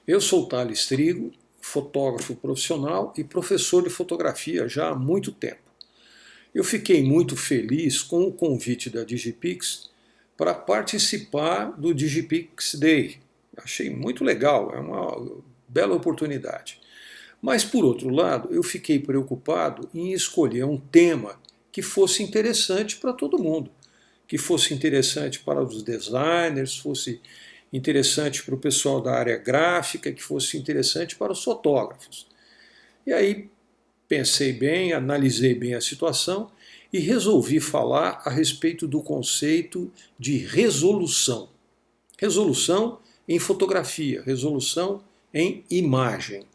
Eu sou Thales Trigo, fotógrafo profissional e professor de fotografia já há muito tempo. Eu fiquei muito feliz com o convite da Digipix para participar do Digipix Day. Achei muito legal, é uma bela oportunidade. Mas, por outro lado, eu fiquei preocupado em escolher um tema que fosse interessante para todo mundo, que fosse interessante para os designers, fosse interessante para o pessoal da área gráfica, que fosse interessante para os fotógrafos. E aí pensei bem, analisei bem a situação e resolvi falar a respeito do conceito de resolução. Resolução em fotografia, resolução em imagem.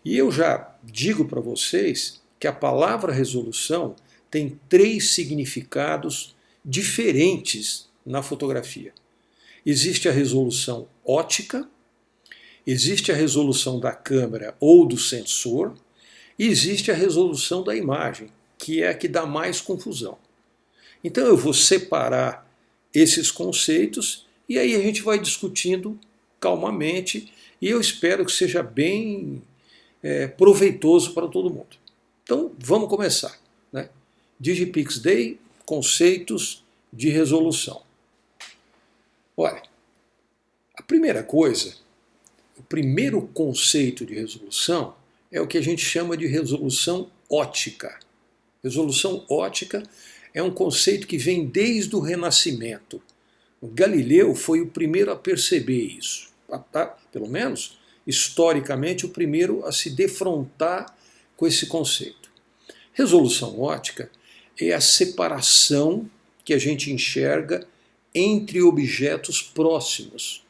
E eu já digo para vocês que a palavra resolução tem 3 significados diferentes na fotografia. Existe a resolução ótica, existe a resolução da câmera ou do sensor, e existe a resolução da imagem, que é a que dá mais confusão. Então eu vou separar esses conceitos e aí a gente vai discutindo calmamente e eu espero que seja bem proveitoso para todo mundo. Então vamos começar. Né? Digipix Day, conceitos de resolução. Olha, a primeira coisa, o primeiro conceito de resolução é o que a gente chama de resolução ótica. Resolução ótica é um conceito que vem desde o Renascimento. O Galileu foi o primeiro a perceber isso. Pelo menos, historicamente, o primeiro a se defrontar com esse conceito. Resolução ótica é a separação que a gente enxerga entre objetos próximos,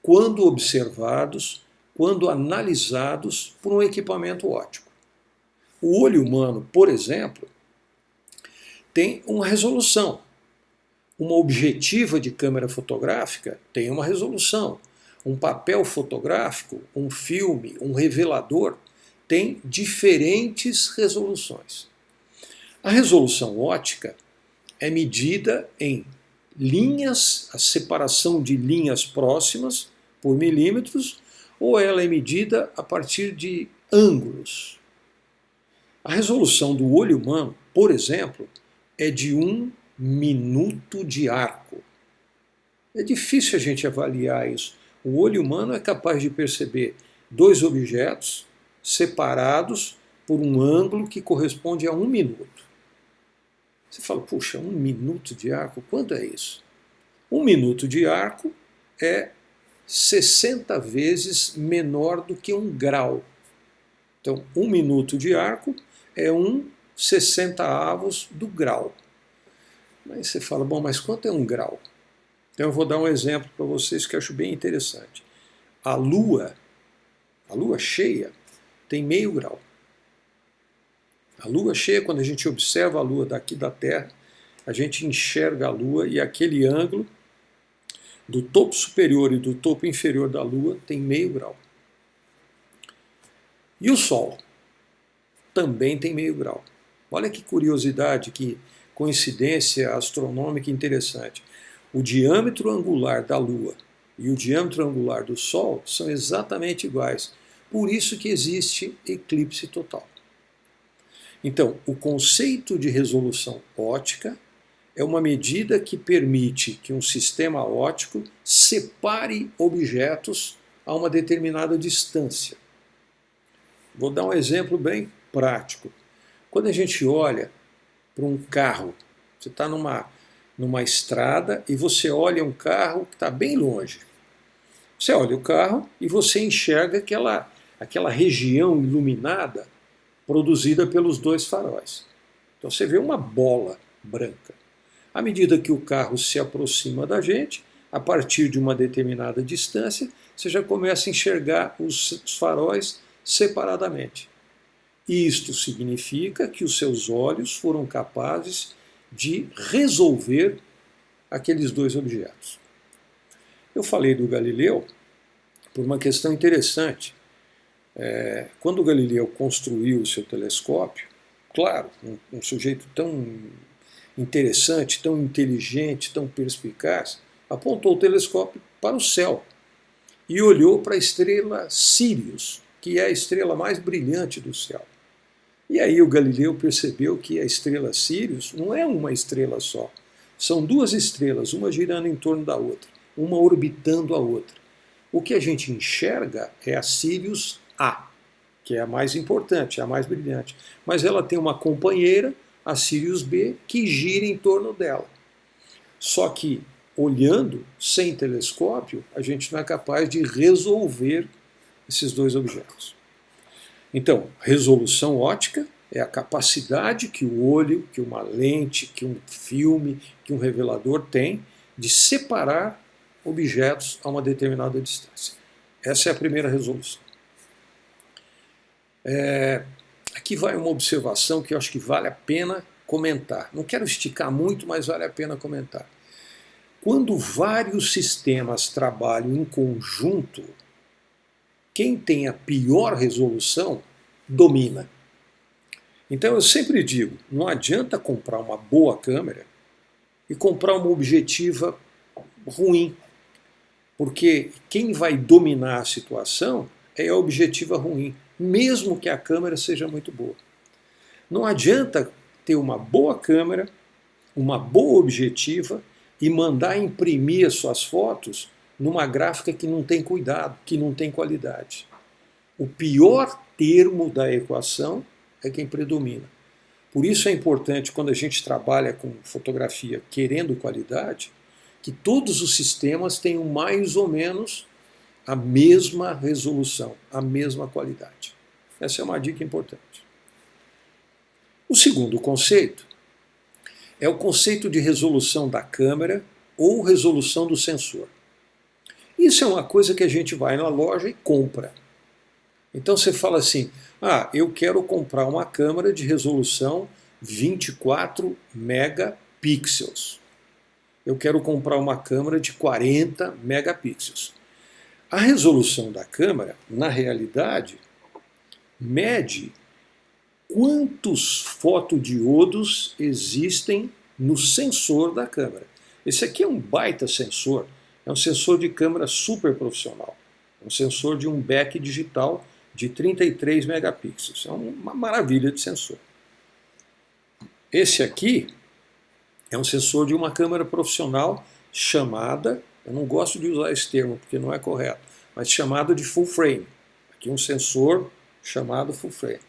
quando observados, quando analisados por um equipamento óptico. O olho humano, por exemplo, tem uma resolução. Uma objetiva de câmera fotográfica tem uma resolução. Um papel fotográfico, um filme, um revelador tem diferentes resoluções. A resolução ótica é medida em linhas, a separação de linhas próximas por milímetros, ou ela é medida a partir de ângulos. A resolução do olho humano, por exemplo, é de 1 minuto de arco. É difícil a gente avaliar isso. O olho humano é capaz de perceber 2 objetos separados por um ângulo que corresponde a 1 minuto. Você fala, puxa, 1 minuto de arco, quanto é isso? 1 minuto de arco é 60 vezes menor do que 1 grau. Então, 1 minuto de arco é 1/60 do grau. Aí você fala, bom, mas quanto é 1 grau? Então eu vou dar um exemplo para vocês que eu acho bem interessante. A lua cheia, tem meio grau. A lua cheia, quando a gente observa a lua daqui da Terra, a gente enxerga a lua e aquele ângulo do topo superior e do topo inferior da lua tem meio grau. E o Sol também tem meio grau. Olha que curiosidade, que coincidência astronômica interessante. O diâmetro angular da Lua e o diâmetro angular do Sol são exatamente iguais. Por isso que existe eclipse total. Então, o conceito de resolução ótica é uma medida que permite que um sistema óptico separe objetos a uma determinada distância. Vou dar um exemplo bem prático. Quando a gente olha para um carro, você está numa estrada e você olha um carro que está bem longe. Você olha o carro e você enxerga aquela região iluminada produzida pelos 2 faróis. Então você vê uma bola branca. À medida que o carro se aproxima da gente, a partir de uma determinada distância, você já começa a enxergar os faróis separadamente. Isto significa que os seus olhos foram capazes de resolver aqueles 2 objetos. Eu falei do Galileu por uma questão interessante. Quando o Galileu construiu o seu telescópio, claro, um sujeito tão interessante, tão inteligente, tão perspicaz, apontou o telescópio para o céu e olhou para a estrela Sirius, que é a estrela mais brilhante do céu. E aí o Galileu percebeu que a estrela Sirius não é uma estrela só. São duas estrelas, uma girando em torno da outra, uma orbitando a outra. O que a gente enxerga é a Sirius A, que é a mais importante, a mais brilhante. Mas ela tem uma companheira, a Sirius B, que gira em torno dela. Só que, olhando sem telescópio, a gente não é capaz de resolver esses dois objetos. Então, resolução ótica é a capacidade que o olho, que uma lente, que um filme, que um revelador tem de separar objetos a uma determinada distância. Essa é a primeira resolução. Aqui vai uma observação que eu acho que vale a pena comentar. Não quero esticar muito, mas vale a pena comentar. Quando vários sistemas trabalham em conjunto, quem tem a pior resolução domina. Então eu sempre digo, não adianta comprar uma boa câmera e comprar uma objetiva ruim, porque quem vai dominar a situação é a objetiva ruim, mesmo que a câmera seja muito boa. Não adianta ter uma boa câmera, uma boa objetiva e mandar imprimir as suas fotos numa gráfica que não tem cuidado, que não tem qualidade. O pior termo da equação é quem predomina. Por isso é importante, quando a gente trabalha com fotografia querendo qualidade, que todos os sistemas tenham mais ou menos a mesma resolução, a mesma qualidade. Essa é uma dica importante. O segundo conceito é o conceito de resolução da câmera ou resolução do sensor. Isso é uma coisa que a gente vai na loja e compra. Então você fala assim, eu quero comprar uma câmera de resolução 24 megapixels. Eu quero comprar uma câmera de 40 megapixels. A resolução da câmera, na realidade, mede quantos fotodiodos existem no sensor da câmera. Esse aqui é um baita sensor, é um sensor de câmera super profissional, um sensor de um back digital de 33 megapixels. É uma maravilha de sensor. Esse aqui é um sensor de uma câmera profissional chamada, eu não gosto de usar esse termo porque não é correto, mas chamada de full frame. Aqui um sensor chamado full frame.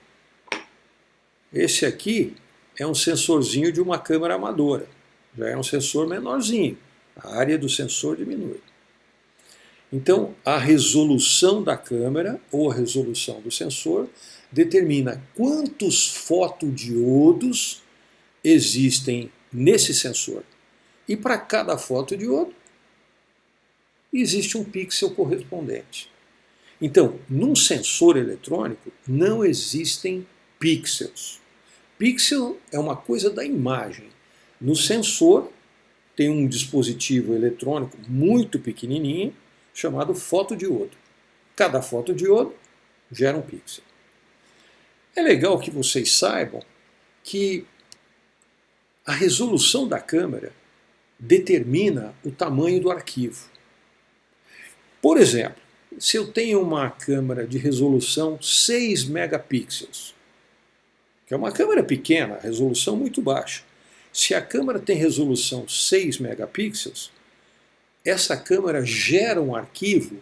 Esse aqui é um sensorzinho de uma câmera amadora. Já é um sensor menorzinho. A área do sensor diminui. Então, a resolução da câmera ou a resolução do sensor determina quantos fotodiodos existem nesse sensor. E para cada fotodiodo, existe um pixel correspondente. Então, num sensor eletrônico, não existem pixels. Pixel é uma coisa da imagem. No sensor, tem um dispositivo eletrônico muito pequenininho, chamado fotodiodo. Cada fotodiodo gera um pixel. É legal que vocês saibam que a resolução da câmera determina o tamanho do arquivo. Por exemplo, se eu tenho uma câmera de resolução 6 megapixels, que é uma câmera pequena, resolução muito baixa, se a câmera tem resolução 6 megapixels, essa câmera gera um arquivo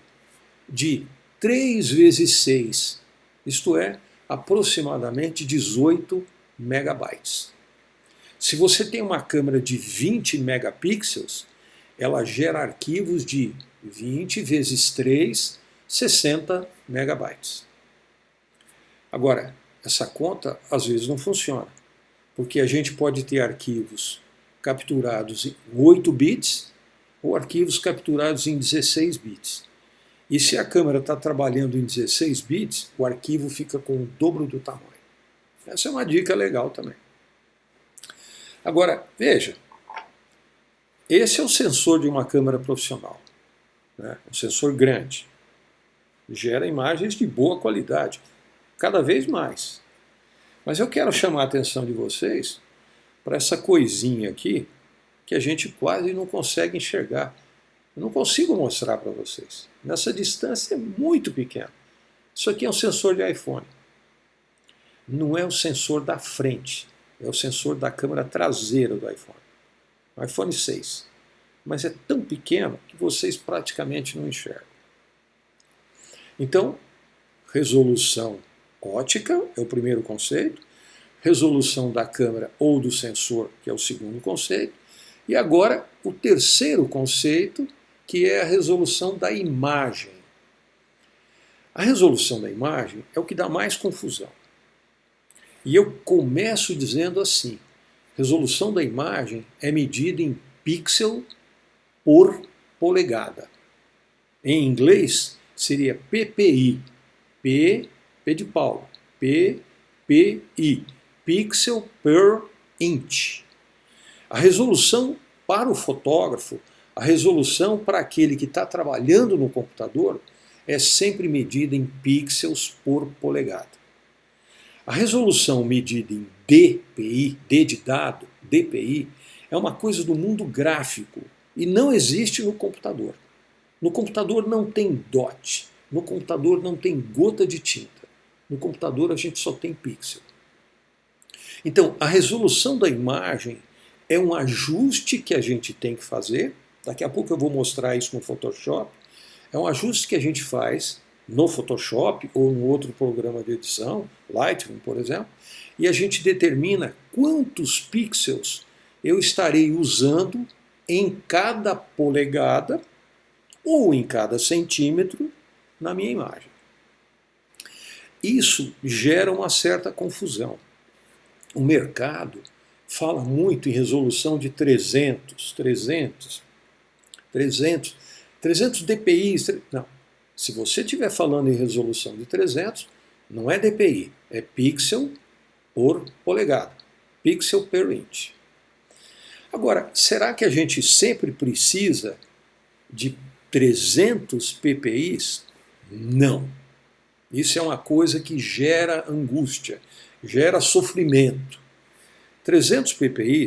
de 3 vezes 6, isto é, aproximadamente 18 megabytes. Se você tem uma câmera de 20 megapixels, ela gera arquivos de 20 vezes 3, 60 megabytes. Agora, essa conta às vezes não funciona, porque a gente pode ter arquivos capturados em 8 bits ou arquivos capturados em 16 bits. E se a câmera está trabalhando em 16 bits, o arquivo fica com o dobro do tamanho. Essa é uma dica legal também. Agora, veja, esse é o sensor de uma câmera profissional, né? Um sensor grande. Gera imagens de boa qualidade, cada vez mais. Mas eu quero chamar a atenção de vocês para essa coisinha aqui que a gente quase não consegue enxergar. Eu não consigo mostrar para vocês. Nessa distância é muito pequena. Isso aqui é um sensor de iPhone. Não é o sensor da frente, é o sensor da câmera traseira do iPhone. O iPhone 6. Mas é tão pequeno que vocês praticamente não enxergam. Então, resolução ótica é o primeiro conceito, resolução da câmera ou do sensor, que é o segundo conceito, e agora o terceiro conceito, que é a resolução da imagem. A resolução da imagem é o que dá mais confusão. E eu começo dizendo assim, resolução da imagem é medida em pixel por polegada. Em inglês seria PPI, P de Paulo, PPI, pixel per inch. A resolução para o fotógrafo, a resolução para aquele que está trabalhando no computador é sempre medida em pixels por polegada. A resolução medida em DPI, D de dado, DPI, é uma coisa do mundo gráfico e não existe no computador. No computador não tem dot, no computador não tem gota de tinta. No computador a gente só tem pixel. Então, a resolução da imagem é um ajuste que a gente tem que fazer. Daqui a pouco eu vou mostrar isso no Photoshop. É um ajuste que a gente faz no Photoshop ou no outro programa de edição, Lightroom, por exemplo, e a gente determina quantos pixels eu estarei usando em cada polegada ou em cada centímetro na minha imagem. Isso gera uma certa confusão. O mercado fala muito em resolução de 300 dpi. Não. Se você estiver falando em resolução de 300, não é dpi, é pixel por polegada, pixel per inch. Agora, será que a gente sempre precisa de 300 ppi? Não. Isso é uma coisa que gera angústia, gera sofrimento. 300 ppi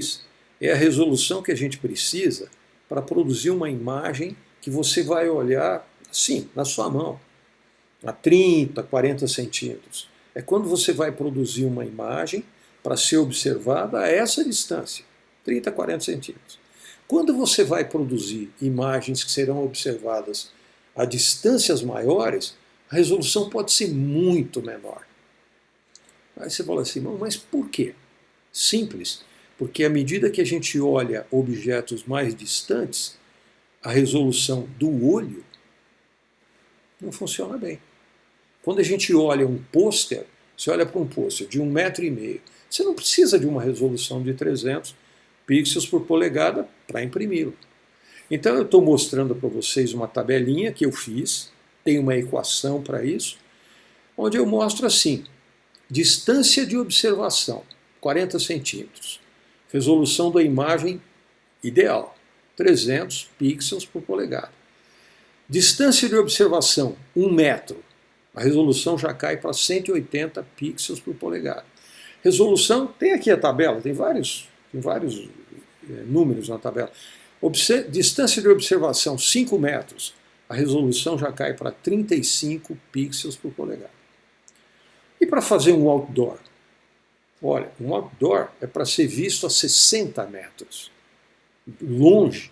é a resolução que a gente precisa para produzir uma imagem que você vai olhar assim, na sua mão, a 30, 40 centímetros. É quando você vai produzir uma imagem para ser observada a essa distância, 30, 40 centímetros. Quando você vai produzir imagens que serão observadas a distâncias maiores, a resolução pode ser muito menor. Aí você fala assim, mas por quê? Simples, porque à medida que a gente olha objetos mais distantes, a resolução do olho não funciona bem. Quando a gente olha um pôster, você olha para um pôster de 1,5 m, você não precisa de uma resolução de 300 pixels por polegada para imprimi-lo. Então eu estou mostrando para vocês uma tabelinha que eu fiz, tem uma equação para isso, onde eu mostro assim, distância de observação, 40 centímetros, resolução da imagem ideal, 300 pixels por polegada. Distância de observação, 1 metro. A resolução já cai para 180 pixels por polegada. Resolução, tem aqui a tabela, tem vários números na tabela. Distância de observação, 5 metros. A resolução já cai para 35 pixels por polegada. E para fazer um outdoor? Olha, um outdoor é para ser visto a 60 metros. Longe.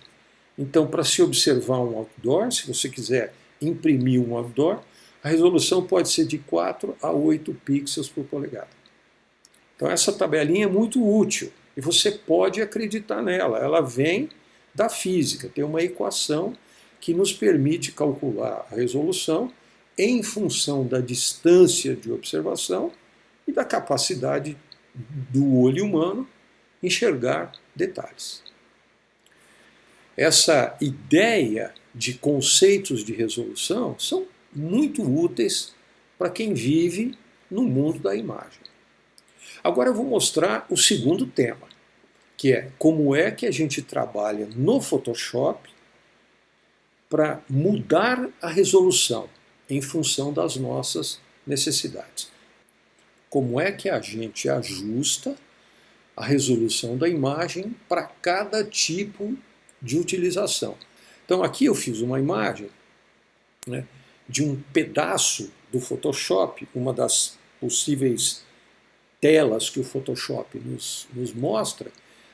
Então, para se observar um outdoor, se você quiser imprimir um outdoor, a resolução pode ser de 4 a 8 pixels por polegada. Então, essa tabelinha é muito útil e você pode acreditar nela. Ela vem da física, tem uma equação que nos permite calcular a resolução em função da distância de observação e da capacidade do olho humano enxergar detalhes. Essa ideia de conceitos de resolução são muito úteis para quem vive no mundo da imagem. Agora eu vou mostrar o segundo tema, que é como é que a gente trabalha no Photoshop para mudar a resolução em função das nossas necessidades. Como é que a gente ajusta a resolução da imagem para cada tipo de utilização. Então aqui eu fiz uma imagem, né, de um pedaço do Photoshop, uma das possíveis telas que o Photoshop nos mostra,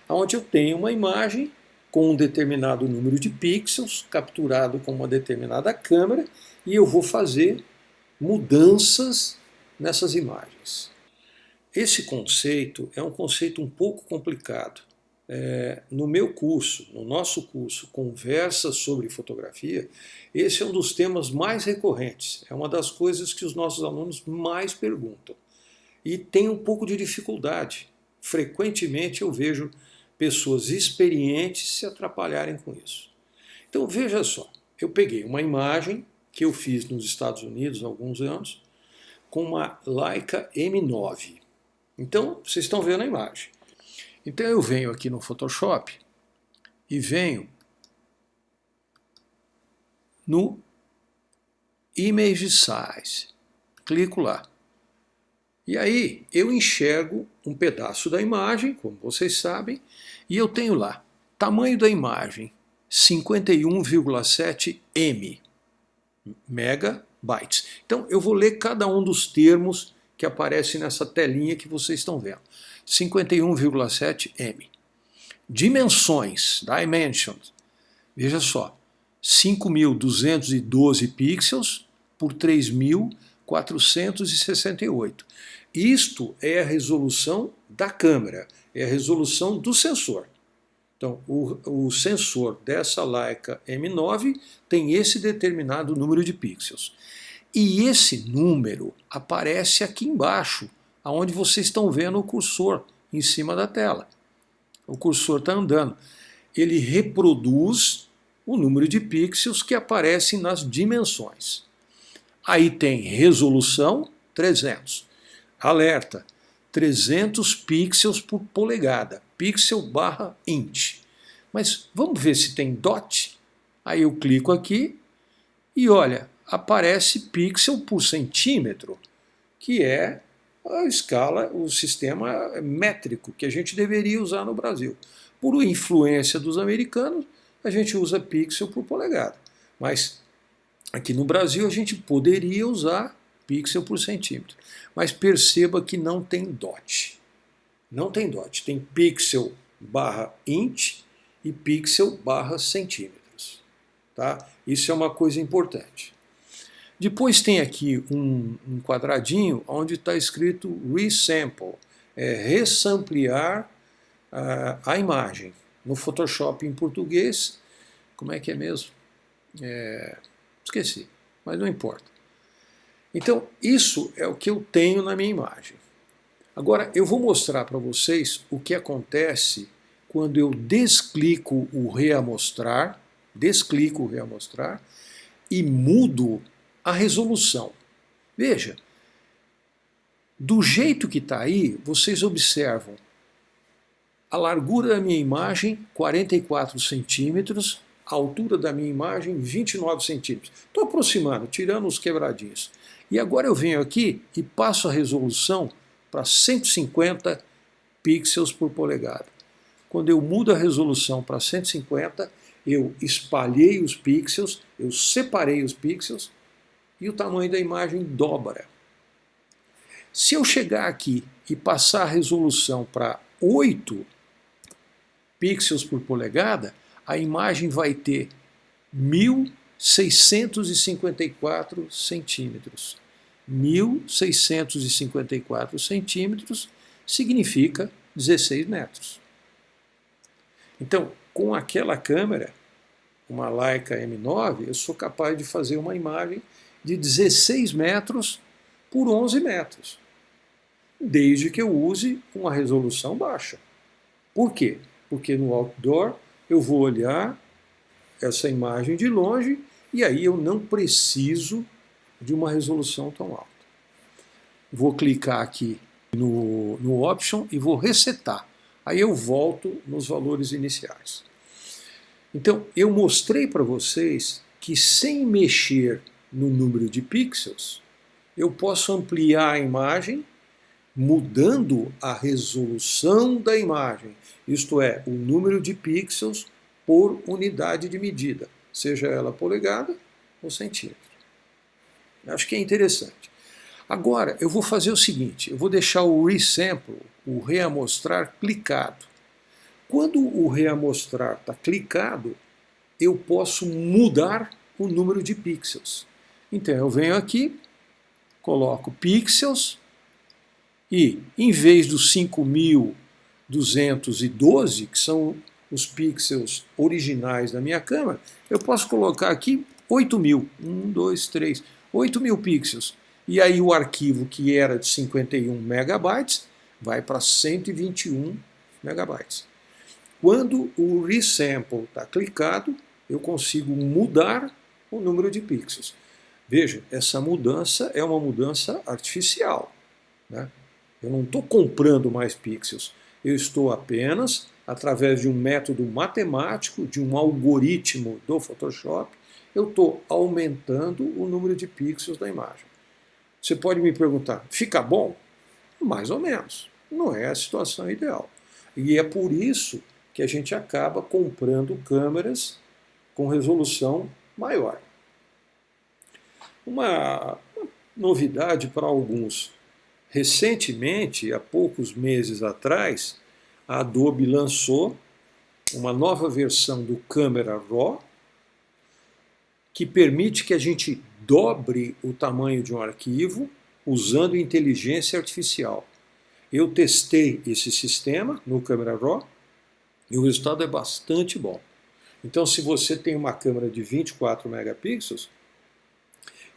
onde eu tenho uma imagem com um determinado número de pixels, capturado com uma determinada câmera, e eu vou fazer mudanças nessas imagens. Esse conceito é um conceito um pouco complicado. No meu curso, no nosso curso, Conversas sobre Fotografia, esse é um dos temas mais recorrentes, é uma das coisas que os nossos alunos mais perguntam. E tem um pouco de dificuldade. Frequentemente eu vejo pessoas experientes se atrapalharem com isso. Então veja só, eu peguei uma imagem que eu fiz nos Estados Unidos há alguns anos, com uma Leica M9. Então, vocês estão vendo a imagem. Então eu venho aqui no Photoshop e venho no Image Size. Clico lá. E aí eu enxergo um pedaço da imagem, como vocês sabem, e eu tenho lá, tamanho da imagem, 51,7 M, megabytes. Então eu vou ler cada um dos termos que aparecem nessa telinha que vocês estão vendo. 51,7 M. Dimensões, dimensions, veja só, 5.212 pixels por 3.468. Isto é a resolução da câmera, é a resolução do sensor. Então, o sensor dessa Leica M9 tem esse determinado número de pixels. E esse número aparece aqui embaixo, onde vocês estão vendo o cursor em cima da tela. O cursor está andando. Ele reproduz o número de pixels que aparecem nas dimensões. Aí tem resolução, 300. Alerta, 300 pixels por polegada, pixel barra inch. Mas vamos ver se tem dot? Aí eu clico aqui e olha, aparece pixel por centímetro, que é a escala, o sistema métrico que a gente deveria usar no Brasil. Por influência dos americanos, a gente usa pixel por polegada. Mas aqui no Brasil a gente poderia usar pixel por centímetro. Mas perceba que não tem dot. Não tem dot. Tem pixel barra inch e pixel barra centímetros. Tá? Isso é uma coisa importante. Depois tem aqui um quadradinho onde está escrito resample, ressamplear a imagem. No Photoshop em português, como é que é mesmo? Esqueci, mas não importa. Então, isso é o que eu tenho na minha imagem. Agora, eu vou mostrar para vocês o que acontece quando eu desclico o reamostrar, e mudo a resolução. Veja, do jeito que está aí, vocês observam a largura da minha imagem, 44 centímetros, a altura da minha imagem, 29 centímetros. Estou aproximando, tirando os quebradinhos. E agora eu venho aqui e passo a resolução para 150 pixels por polegada. Quando eu mudo a resolução para 150, eu espalhei os pixels, eu separei os pixels e o tamanho da imagem dobra. Se eu chegar aqui e passar a resolução para 8 pixels por polegada, a imagem vai ter 1.654 centímetros. 1.654 centímetros significa 16 metros. Então, com aquela câmera, uma Leica M9, eu sou capaz de fazer uma imagem de 16 metros por 11 metros, desde que eu use uma resolução baixa. Por quê? Porque no outdoor eu vou olhar essa imagem de longe e aí eu não preciso de uma resolução tão alta. Vou clicar aqui no Option e vou resetar. Aí eu volto nos valores iniciais. Então, eu mostrei para vocês que sem mexer no número de pixels, eu posso ampliar a imagem mudando a resolução da imagem, isto é, o número de pixels por unidade de medida, seja ela polegada ou centímetro. Acho que é interessante. Agora, eu vou fazer o seguinte, eu vou deixar o resample, o reamostrar, clicado. Quando o reamostrar está clicado, eu posso mudar o número de pixels. Então eu venho aqui, coloco pixels e, em vez dos 5.212, que são os pixels originais da minha câmera, eu posso colocar aqui 8.000. 1, 2, 3, 8.000 pixels. E aí o arquivo que era de 51 megabytes vai para 121 megabytes. Quando o resample está clicado, eu consigo mudar o número de pixels. Veja, essa mudança é uma mudança artificial, né? Eu não estou comprando mais pixels. Eu estou apenas, através de um método matemático, de um algoritmo do Photoshop, eu estou aumentando o número de pixels da imagem. Você pode me perguntar, fica bom? Mais ou menos. Não é a situação ideal. E é por isso que a gente acaba comprando câmeras com resolução maior. Uma novidade para alguns. Recentemente, há poucos meses atrás, a Adobe lançou uma nova versão do Camera Raw que permite que a gente dobre o tamanho de um arquivo usando inteligência artificial. Eu testei esse sistema no Camera Raw e o resultado é bastante bom. Então, se você tem uma câmera de 24 megapixels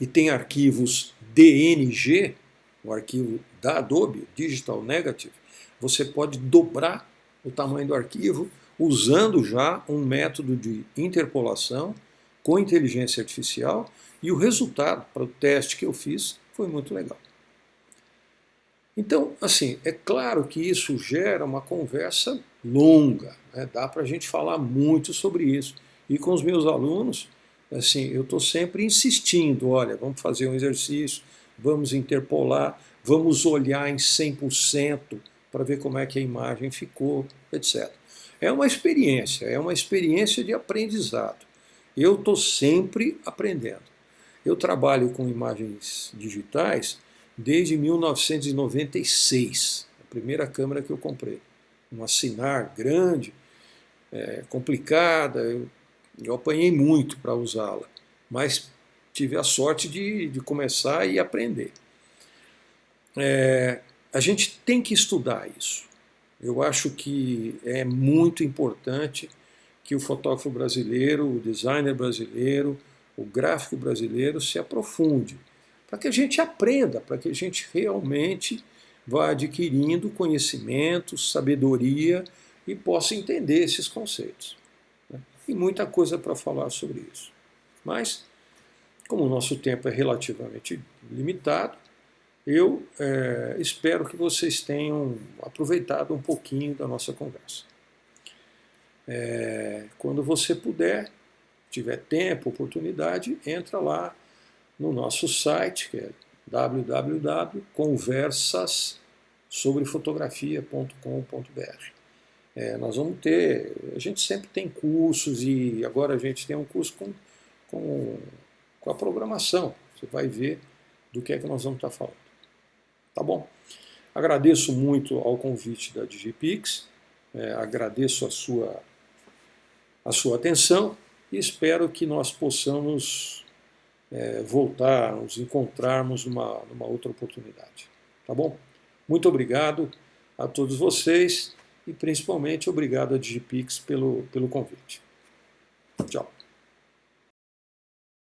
e tem arquivos DNG, o arquivo da Adobe, Digital Negative, você pode dobrar o tamanho do arquivo usando já um método de interpolação com inteligência artificial, e o resultado para o teste que eu fiz foi muito legal. Então, assim, é claro que isso gera uma conversa longa, né? Dá para a gente falar muito sobre isso. E com os meus alunos, assim, eu estou sempre insistindo, olha, vamos fazer um exercício, vamos interpolar, vamos olhar em 100% para ver como é que a imagem ficou, etc. É uma experiência de aprendizado. Eu estou sempre aprendendo. Eu trabalho com imagens digitais desde 1996, a primeira câmera que eu comprei. Uma Sinar grande, complicada, eu apanhei muito para usá-la, mas tive a sorte de começar e aprender. A gente tem que estudar isso. Eu acho que é muito importante que o fotógrafo brasileiro, o designer brasileiro, o gráfico brasileiro se aprofunde, para que a gente aprenda, para que a gente realmente vá adquirindo conhecimento, sabedoria e possa entender esses conceitos. E muita coisa para falar sobre isso. Mas, como o nosso tempo é relativamente limitado, eu espero que vocês tenham aproveitado um pouquinho da nossa conversa. Quando você puder, tiver tempo, oportunidade, entra lá no nosso site, que é www.conversassobrefotografia.com.br. Nós vamos ter, a gente sempre tem cursos e agora a gente tem um curso com a programação. Você vai ver do que é que nós vamos estar falando. Tá bom? Agradeço muito ao convite da Digipix, agradeço a sua atenção e espero que nós possamos voltar, nos encontrarmos numa outra oportunidade. Tá bom? Muito obrigado a todos vocês e principalmente obrigado a Digipix pelo convite. Tchau.